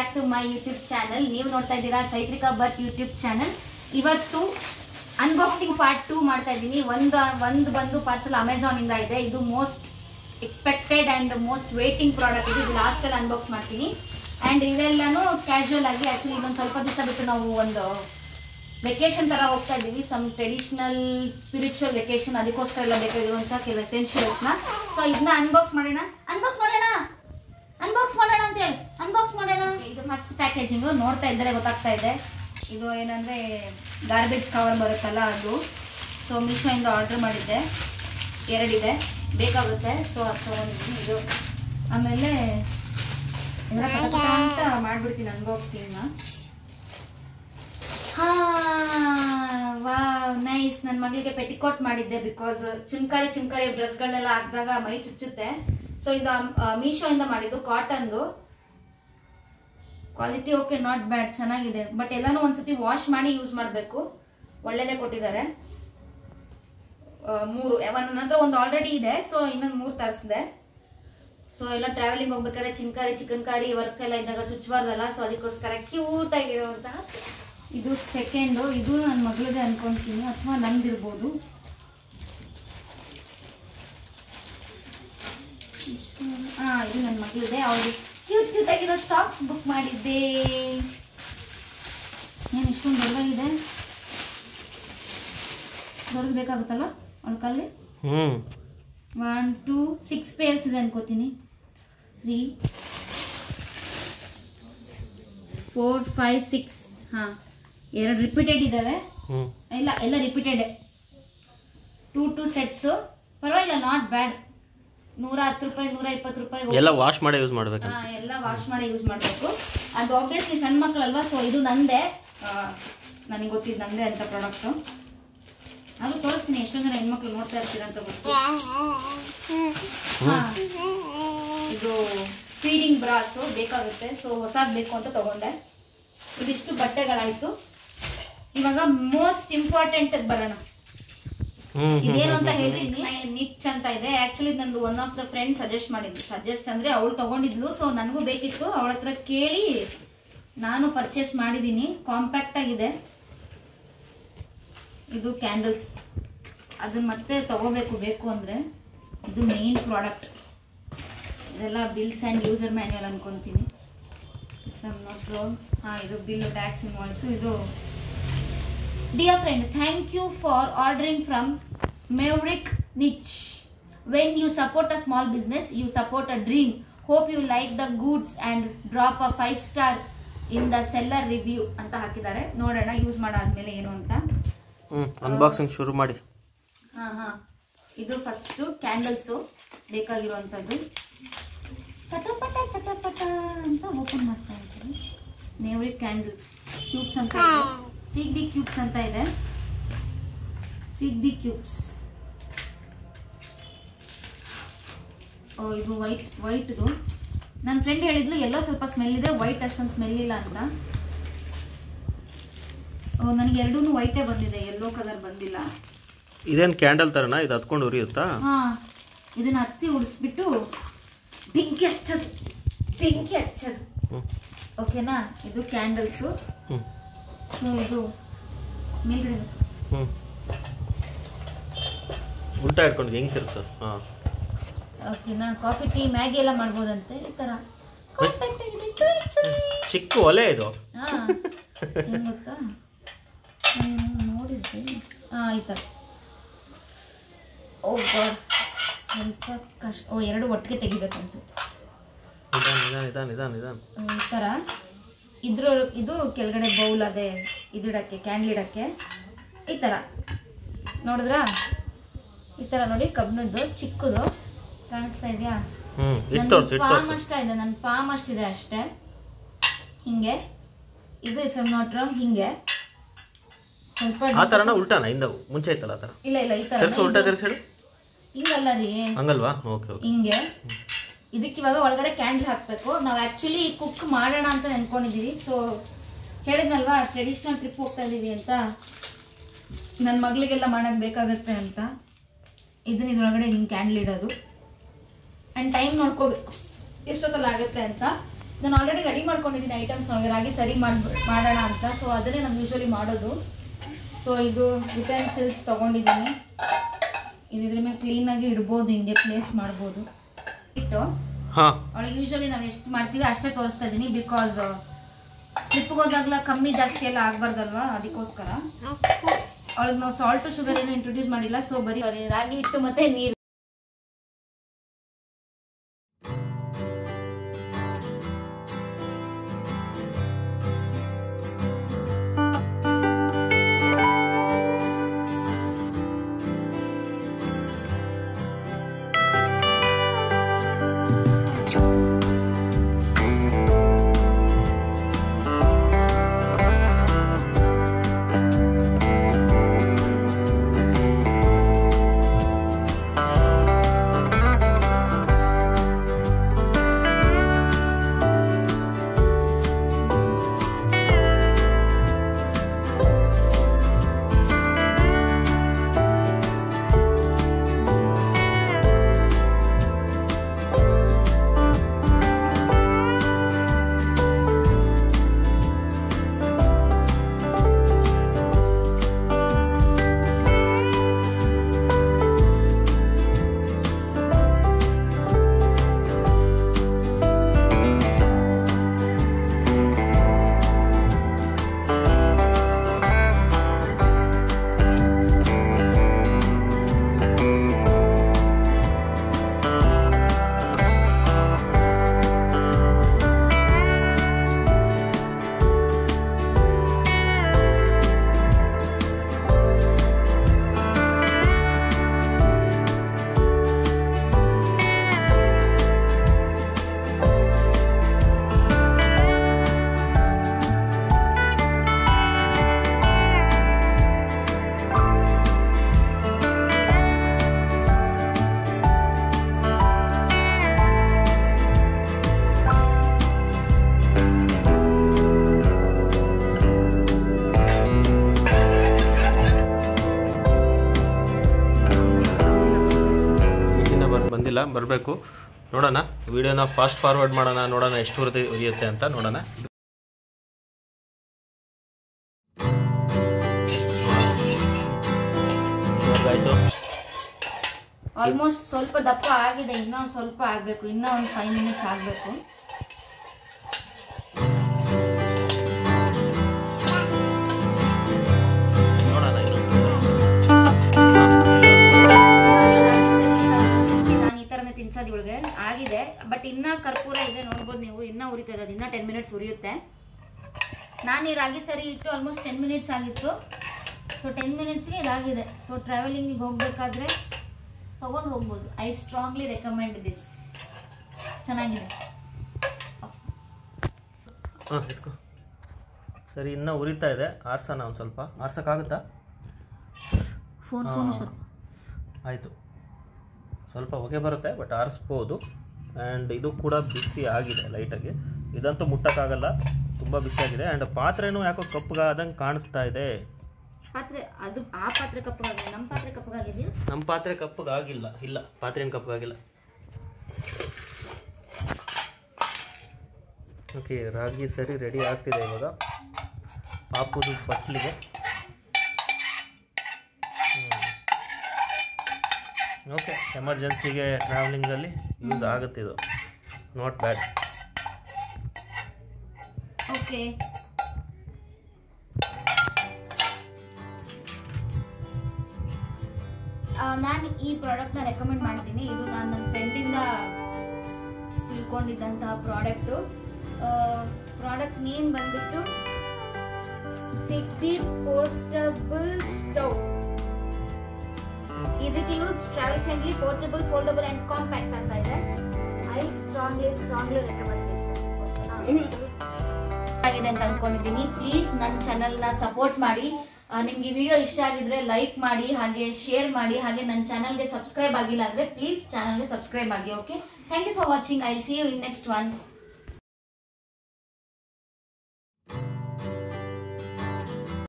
Back to my YouTube channel. ನೀವು ನೋಡ್ತಾ ಇದ್ದೀರಾ ಚೈತ್ರಿಕಾ ಭಟ್ ಯೂಟ್ಯೂಬ್ ಚಾನಲ್. ಇವತ್ತು ಅನ್ಬಾಕ್ಸಿಂಗ್ ಪಾರ್ಟ್ 2 ಮಾಡ್ತಾ ಇದ್ದೀನಿ. ಒಂದು ಬಂದು ಪಾರ್ಸಲ್ ಅಮೆಝಾನ್ ಇಂದ ಇದೆ. ಇದು most expected and most waiting product. ಇದು ಲಾಸ್ಟ್ ಅಲ್ಲಿ ಅನ್ಬಾಕ್ಸ್ ಮಾಡ್ತೀನಿ. ಅಂಡ್ ಇದೆಲ್ಲಾನು ಕ್ಯಾಶುವಲ್ ಆಗಿ, ಆಕ್ಚುಲಿ ಇನ್ನೊಂದು ಸ್ವಲ್ಪ ದಿವಸ ಬಿಟ್ಟು ನಾವು ಒಂದು ವೆಕೇಶನ್ ತರ ಹೋಗ್ತಾ ಇದ್ದೀವಿ. ಸಮ್ ಟ್ರೆಡಿಷನಲ್ ಸ್ಪಿರಿಚುವಲ್ ವೆಕೇಶನ್, ಅದಕ್ಕೋಸ್ಕರ ಎಲ್ಲ ಬೇಕಾಗಿರುವಂತ ಕೆಲವು ಎಸೆನ್ಷಿಯಲ್ಸ್ ನ. ಸೊ ಇದನ್ನ ಅನ್ಬಾಕ್ಸ್ ಮಾಡೋಣ ಅಂತ ಹೇಳಿ ಅನ್ಬಾಕ್ಸ್ ಮಾಡೋಣ. ಇದು ಫಸ್ಟ್ ಪ್ಯಾಕೇಜಿಂಗ್ ನೋಡ್ತಾ ಇದ್ದರೆ ಗೊತ್ತಾಗ್ತಾ ಇದೆ. ಇದು ಏನಂದ್ರೆ ಗಾರ್ಬೇಜ್ ಕವರ್ ಬರುತ್ತಲ್ಲ ಅದು. ಸೊ ಮೀಶೋ ಇಂದ ಆರ್ಡರ್ ಮಾಡಿದ್ದೆ, 2 ಇದೆ, ಬೇಕಾಗುತ್ತೆ. ಸೊ ಅದು ತಗೊಂಡಿದ್ದೀನಿ. ಇದು ಆಮೇಲೆ ಅಂತ ಮಾಡ್ಬಿಡ್ತೀನಿ ಅನ್ಬಾಕ್ಸಿಂಗ್ನ. Wow nice. ನನ್ನ ಮಗಳಿಗೆ ಪೆಟಿಕೋಟ್ ಮಾಡಿದ್ದೆ, ಬಿಕಾಸ್ ಚಿಮ್ಕಾರಿ ಡ್ರೆಸ್ಗಳನ್ನೆಲ್ಲ ಹಾಕಿದಾಗ ಮೈ ಚುಚ್ಚುತ್ತೆ. ಸೊ ಇದು ಮೀಶೋ ಇಂದ ಮಾಡಿದ್ದು, ಕಾಟನ್ದು. ಕ್ವಾಲಿಟಿ ಓಕೆ, ನಾಟ್ ಬ್ಯಾಡ್, ಚೆನ್ನಾಗಿದೆ. ಬಟ್ ಎಲ್ಲಾನು ಒಂದ್ಸತಿ ವಾಶ್ ಮಾಡಿ ಯೂಸ್ ಮಾಡಬೇಕು. ಒಳ್ಳೇದೇ ಕೊಟ್ಟಿದ್ದಾರೆ. 3 ನನ್ನ ಹತ್ರ ಒಂದು ಆಲ್ರೆಡಿ ಇದೆ. ಸೊ ಇನ್ನೊಂದು 3 ತರಿಸಿದೆ. ಸೊ ಎಲ್ಲ ಟ್ರಾವೆಲಿಂಗ್ ಹೋಗ್ಬೇಕಾದ್ರೆ ಚಿಕನ್ ಕಾರಿ ವರ್ಕ್ ಎಲ್ಲ ಇದ್ದಾಗ ಚುಚ್ಚಬಾರ್ದಲ್ಲ. ಸೊ ಅದಕ್ಕೋಸ್ಕರ ಕ್ಯೂಟ್ ಆಗಿರುವಂತಹ ಇದು ಸೆಕೆಂಡು. ಇದು ನನ್ನ ಮಗಳದೇ ಅನ್ಕೊಂತೀನಿ, ಅಥವಾ ನಂದಿರ್ಬೋದು. ಇದು ನನ್ನ ಮಗಳದೇ. ಅವ್ರಿಗೆ ಕ್ಯೂಟ್ ಆಗಿರೋ ಸಾಕ್ಸ್ ಬುಕ್ ಮಾಡಿದ್ದೆ. ಏನು ಇಷ್ಟೊಂದು ದೊಡ್ಡದಾಗಿದೆ, ದೊಡ್ಡದು ಬೇಕಾಗುತ್ತಲ್ವ ಅವಳ ಕಾಲಿಗೆ. 1 2 6 ಪೇರ್ಸ್ ಇದೆ ಅನ್ಕೋತೀನಿ. 3 4 5 6 2 ರಿಪೀಟೆಡ್ ಇದಾವೆ. ಎಲ್ಲ ರಿಪೀಟೆಡ್. 2 ಸೆಟ್ಸ್. ಪರವಾಗಿಲ್ಲ, ನಾಟ್ ಬ್ಯಾಡ್. 110 ರೂಪಾಯಿ 120 ರೂಪಾಯಿ ಎಲ್ಲ ವಾಶ್ ಮಾಡಿ ಯೂಸ್ ಮಾಡಬೇಕು. ಎಲ್ಲ ವಾಶ್ ಮಾಡಿ ಯೂಸ್ ಮಾಡಬೇಕು. ಅದು ಆಬ್ವಿಯಸ್ಲಿ ಸಣ್ಣ ಮಕ್ಕಳಲ್ವಾ. ಸೊ ಇದು ನಂದೇ, ನನಗೆ ಗೊತ್ತಿದ್ದು ನಂದೇ ಅಂತ ಪ್ರಾಡಕ್ಟ್. ಅದು ತೋರಿಸ್ತೀನಿ, ಎಷ್ಟೊಂದು ಜನ ಹೆಣ್ಮಕ್ಳು ನೋಡ್ತಾ ಇರ್ತೀರ ಅಂತ ಗೊತ್ತು. ಇದು ಫೀಡಿಂಗ್ ಬ್ರಾಸು ಬೇಕಾಗುತ್ತೆ. ಸೊ ಹೊಸದು ಬೇಕು ಅಂತ ತಗೊಂಡೆ. ಇದಿಷ್ಟು ಬಟ್ಟೆಗಳಾಯ್ತು. ಇವಾಗ ಮೋಸ್ಟ್ ಇಂಪಾರ್ಟೆಂಟ್ ಬರೋಣ. ಇದೇನು ಅಂತ ಹೇಳ್ರಿ. ನಿಚ್ ಅಂತ ಇದೆ. ಆಕ್ಚುಲಿ ನಂದು one of the friend suggest ಅಂದ್ರೆ ಅವಳು ತಗೊಂಡಿದ್ಲು. ಸೊ ನನಗೂ ಬೇಕಿತ್ತು, ಅವಳ ಹತ್ರ ಕೇಳಿ ನಾನು ಪರ್ಚೇಸ್ ಮಾಡಿದೀನಿ. ಕಾಂಪ್ಯಾಕ್ಟ್ ಆಗಿದೆ. ಇದು ಕ್ಯಾಂಡಲ್ಸ್. ಅದನ್ನ ಮತ್ತೆ ಬೇಕು ಅಂದ್ರೆ. ಇದು ಮೇನ್ ಪ್ರಾಡಕ್ಟ್. ಇದೆಲ್ಲ ಬಿಲ್ಸ್ ಅಂಡ್ ಯೂಸರ್ ಮ್ಯಾನ್ಯುವಲ್ ಅನ್ಕೊಂತೀನಿ. ಇದು ಬಿಲ್, ಟ್ಯಾಕ್ಸ್ ಇನ್ವಾಯ್ಸ್. ಇದು Dear friend, thank you for ordering from Maverick Niche. When you support a small business, you support a dream. Hope you like the goods and drop a 5 star in the seller review ಅಂತ ಹಾಕಿದ್ದಾರೆ. ನೋಡೋಣ use ಮಾಡಾದ್ಮೇಲೆ ಏನು ಅಂತ. Unboxing ಶುರು ಮಾಡಿ. ಇದು first candles ಬೇಕಾಗಿರುವಂತದ್ದು. ಚಟಪಟ ಅಂತ ಓಪನ್ ಮಾಡ್ತಾ ಇದ್ದೀನಿ. ಮೇವರಿಕ್ ಕ್ಯಾಂಡಲ್ಸ್ ಕ್ಯೂಬ್ಸ್ ಅಂತ ಇದೆ. ಸಿಗ್ಡಿ ಕ್ಯೂಬ್ಸ್ ಅಂತ ಇದೆ. ಸಿಗ್ಡಿ ಕ್ಯೂಬ್ಸ್. ಇದು ವೈಟ್ದು. ನನ್ನ ಫ್ರೆಂಡ್ ಹೇಳಿದ್ಲು ಎಲ್ಲೋ ಸ್ವಲ್ಪ ಸ್ಮೆಲ್ ಇದೆ, ವೈಟ್ ಅಷ್ಟೊಂದು ಸ್ಮೆಲ್ ಇಲ್ಲ ಅಂತ. ನನಗೆ 2 ವೈಟೇ ಬಂದಿದೆ, ಯೆಲ್ಲೋ ಕಲರ್ ಬಂದಿಲ್ಲ. ಇದೇನು ಕ್ಯಾಂಡಲ್ ತರನಾ? ಇದು ಹತ್ಕೊಂಡು ಉರಿಯುತ್ತಾ? ಇದನ್ನ ಹಚ್ಚಿ ಉಡಿಸ್ಬಿಟ್ಟು ಬೆಂಕಿ ಹಚ್ಚದು. ಓಕೆನಾ? ಇದು ಕ್ಯಾಂಡಲ್ಸು. ಸೊ ಇದು ಮೇಲ್ಗಡೆ ಉಲ್ಟಾ ಇಟ್ಕೊಂಡು ಹೆಂಗ್ ತಿರುಗ್ತದೆ? ಓಕೆನಾ? ಕಾಫಿ ಟೀ ಮ್ಯಾಗಿ ಎಲ್ಲ ಮಾಡ್ಬೋದಂತೆ. ಈ ತರ ಚಿಕ್ಕ ಒಲೆ ಇದು. ಏನ್ ಗೊತ್ತಾ, ನೋಡಿದ್ದೆ. ಈ ತರ. ಓ ಗಾಡ್, ಸ್ವಲ್ಪ ಕಷ್ಟ. 2 ಒಟ್ಟಿಗೆ ತೆಗಿಬೇಕು ಅನ್ಸುತ್ತೆ. ಈ ತರ. ಇದು ಕೆಳಗಡೆ ಬೌಲ್ ಅದೇ ಇದಿಡಕ್ಕೆ, ಕ್ಯಾಂಡಲ್ ಇಡಕ್ಕೆ. ಈ ತರ ನೋಡಿದ್ರಾ? ಈ ತರ ನೋಡಿ, ಕಬ್ಬಿಣದ್ದು ಚಿಕ್ಕದು ಕಾಣಿಸ್ತಾ ಇದೆಯಾ? ಪಾಮ್ ಅಷ್ಟಿದೆ, ನನ್ನ ಪಾಮ್ ಅಷ್ಟಿದೆ ಅಷ್ಟೇ. ಹಿಂಗೆ ಇದು, ಇಫ್ ಐಮ್ ನಾಟ್ ರಾಂಗ್, ಹಿಂಗೆ ಸ್ವಲ್ಪ ಮುಂಚೆ ಐತಲ್ಲ ಆ ತರ. ಇಲ್ಲ ಈ ತರ ಹಿಂಗಲ್ಲ ರೀ, ಹಂಗಲ್ವಾ? ಹಿಂಗೆ. ಇದಕ್ಕೆ ಇವಾಗ ಒಳಗಡೆ ಕ್ಯಾಂಡಲ್ ಹಾಕ್ಬೇಕು. ನಾವು ಆಕ್ಚುಲಿ ಕುಕ್ ಮಾಡೋಣ ಅಂತ ನೆನ್ಕೊಂಡಿದೀವಿ. ಸೊ ಹೇಳಿದ್ನಲ್ವಾ, ಟ್ರೆಡಿಷನಲ್ ಟ್ರಿಪ್ ಹೋಗ್ತಾ ಇದೀವಿ ಅಂತ. ನನ್ನ ಮಗಳಿಗೆಲ್ಲ ಮಾಡಕ್ ಬೇಕಾಗತ್ತೆ ಅಂತ ಇದನ್ನ ಇದ್ರೊಳಗಡೆ ಹಿಂಗೆ ಕ್ಯಾಂಡಲ್ ಇಡೋದು. ಅಂಡ್ ಟೈಮ್ ನೋಡ್ಕೋಬೇಕು ಎಷ್ಟೊತ್ತಲ್ಲಿ ಆಗುತ್ತೆ ಅಂತ. ನಾನು ಆಲ್ರೆಡಿ ರೆಡಿ ಮಾಡ್ಕೊಂಡಿದ್ದೀನಿ ಐಟಮ್ಸ್ನೊಳಗೆ ರಾಗಿ ಸರಿ ಮಾಡೋಣ ಅಂತ. ಸೊ ಅದನ್ನೇ ನಾನು ಯೂಶ್ವಲಿ ಮಾಡೋದು. ಸೊ ಇದು ಯುಟೆನ್ಸಿಲ್ಸ್ ತೊಗೊಂಡಿದ್ದೀನಿ. ಇದ್ರ ಮೇಲೆ ಕ್ಲೀನಾಗಿ ಇಡ್ಬೋದು, ಹಿಂಗೆ ಪ್ಲೇಸ್ ಮಾಡ್ಬೋದು. ಇಟ್ಟು ಅವಳಿಗೆ ಯೂಶ್ವಲಿ ನಾವು ಎಷ್ಟು ಮಾಡ್ತೀವಿ ಅಷ್ಟೇ ತೋರಿಸ್ತಾ ಇದ್ದೀನಿ. ಬಿಕಾಸ್ ಟ್ರಿಪ್ಗೆ ಹೋದಾಗಲ ಕಮ್ಮಿ ಜಾಸ್ತಿ ಎಲ್ಲ ಆಗಬಾರ್ದಲ್ವಾ, ಅದಕ್ಕೋಸ್ಕರ. ಅವಳಿಗೆ ನಾವು ಸಾಲ್ಟು ಶುಗರ್ ಏನು ಇಂಟ್ರೊಡ್ಯೂಸ್ ಮಾಡಿಲ್ಲ. ಸೊ ಬರೀ ರಾಗಿ ಹಿಟ್ಟು ಮತ್ತೆ ನೀರು. ಬರಬೇಕು. ನೋಡೋಣ, ವಿಡಿಯೋನ ಫಾಸ್ಟ್ ಫಾರ್ವರ್ಡ್ ಮಾಡೋಣ, ನೋಡೋಣ ಎಷ್ಟು ಉರಿಯುತ್ತೆ ಅಂತ ನೋಡೋಣ. ಆಲ್ಮೋಸ್ಟ್ ಸ್ವಲ್ಪ ದಪ್ಪ ಆಗಿದೆ, ಇನ್ನೊಂದು ಸ್ವಲ್ಪ ಆಗಬೇಕು, ಇನ್ನೂ ಒಂದು 5 ಮಿನಿಟ್ಸ್ ಆಗಬೇಕು. ತಿನ್ಸೋದು ಇವಳಿಗೆ ಆಗಿದೆ. ಬಟ್ ಇನ್ನ ಕರ್ಪೂರ ಇದೆ, ನೋಡ್ಬೋದು ನೀವು, ಇನ್ನ ಉರಿತದೆ. ಅದು ಇನ್ನ 10 ಮಿನಿಟ್ಸ್ ಉರಿಯುತ್ತೆ. ನಾನು ಈ ರಾಗಿ ಸರಿ ಇಟ್ಟು ಆಲ್ಮೋಸ್ಟ್ 10 ಮಿನಿಟ್ಸ್ ಆಗಿತ್ತು. ಸೊ 10 ಮಿನಿಟ್ಸ್ಗೆ ಇದಾಗಿದೆ. ಸೊ ಟ್ರಾವೆಲಿಂಗಿಗೆ ಹೋಗ್ಬೇಕಾದ್ರೆ ತಗೊಂಡು ಹೋಗ್ಬೋದು. I strongly recommend this. ಚೆನ್ನಾಗಿದೆ. ಸರಿ, ಇನ್ನೂ ಉರಿತಾ ಇದೆ. ಆರ್ಸೋಣ, ಒಂದು ಸ್ವಲ್ಪ ಆರ್ಸೋಕ್ಕಾಗುತ್ತಾ? ಫೋನ್ ಆಯಿತು, ಸ್ವಲ್ಪ ಹೊಗೆ ಬರುತ್ತೆ, ಬಟ್ ಆರಿಸ್ಬೋದು. ಆ್ಯಂಡ್ ಇದು ಕೂಡ ಬಿಸಿ ಆಗಿದೆ ಲೈಟಾಗಿ. ಇದಂತೂ ಮುಟ್ಟಕ್ಕಾಗಲ್ಲ, ತುಂಬ ಬಿಸಿಯಾಗಿದೆ. ಆ್ಯಂಡ್ ಪಾತ್ರೆನೂ ಯಾಕೋ ಕಪ್ಪಗಾದಂಗೆ ಕಾಣಿಸ್ತಾ ಇದೆ. ಪಾತ್ರೆ ಅದು ಆ ಪಾತ್ರೆ ಕಪ್ಪಗಾಗಿದೆ, ನಮ್ಮ ಪಾತ್ರೆ ಕಪ್ಪಗಾಗಿದೆಯಾ? ನಮ್ಮ ಪಾತ್ರೆ ಕಪ್ಪಗಾಗಿಲ್ಲ. ಇಲ್ಲ, ಪಾತ್ರೆ ಏನು ಕಪ್ಪಗಾಗಿಲ್ಲ. ಓಕೆ, ರಾಗಿ ಸರಿ ರೆಡಿ ಆಗ್ತಿದೆ ಇವಾಗ ಪಾಪುದು ಬಟ್ಲಿಗೆ. ಓಕೆ, ಎಮರ್ಜೆನ್ಸಿಗೆ ಟ್ರಾವೆಲಿಂಗಲ್ಲಿ ಯೂಸ್ ಆಗುತ್ತೆ ಇದು. Not bad. ಓಕೆ, ನಾನು ಈ ಪ್ರಾಡಕ್ಟ್ನ ರೆಕಮೆಂಡ್ ಮಾಡ್ತೀನಿ. ಇದು ನಾನು ನನ್ನ ಫ್ರೆಂಡಿಂದ ತಿಳ್ಕೊಂಡಿದ್ದಂತಹ ಪ್ರಾಡಕ್ಟು. ಪ್ರಾಡಕ್ಟ್ ನೇಮ್ ಬಂದ್ಬಿಟ್ಟು city portable stove. Easy to use, travel friendly, portable, foldable and compact ಅಂತ ಇದೆ. ಐ ಸ್ಟ್ರಾಂಗ್ಲಿ ರೆಕಮೆಂಡ್ ಆಗಿದೆ ಅಂತ ಅನ್ಕೊಂಡಿದ್ದೀನಿ. ಪ್ಲೀಸ್ ನನ್ನ ಚಾನಲ್ನ ಸಪೋರ್ಟ್ ಮಾಡಿ. ನಿಮ್ಗೆ ಈ ವಿಡಿಯೋ ಇಷ್ಟ ಆಗಿದ್ರೆ ಲೈಕ್ ಮಾಡಿ, ಹಾಗೆ ಶೇರ್ ಮಾಡಿ, ಹಾಗೆ ನನ್ನ ಚಾನಲ್ಗೆ ಸಬ್ಸ್ಕ್ರೈಬ್ ಆಗಿಲ್ಲ ಅಂದ್ರೆ ಪ್ಲೀಸ್ ಚಾನಲ್ಗೆ ಸಬ್ಸ್ಕ್ರೈಬ್ ಆಗಿ. Okay, thank you for watching. I will see you in next one.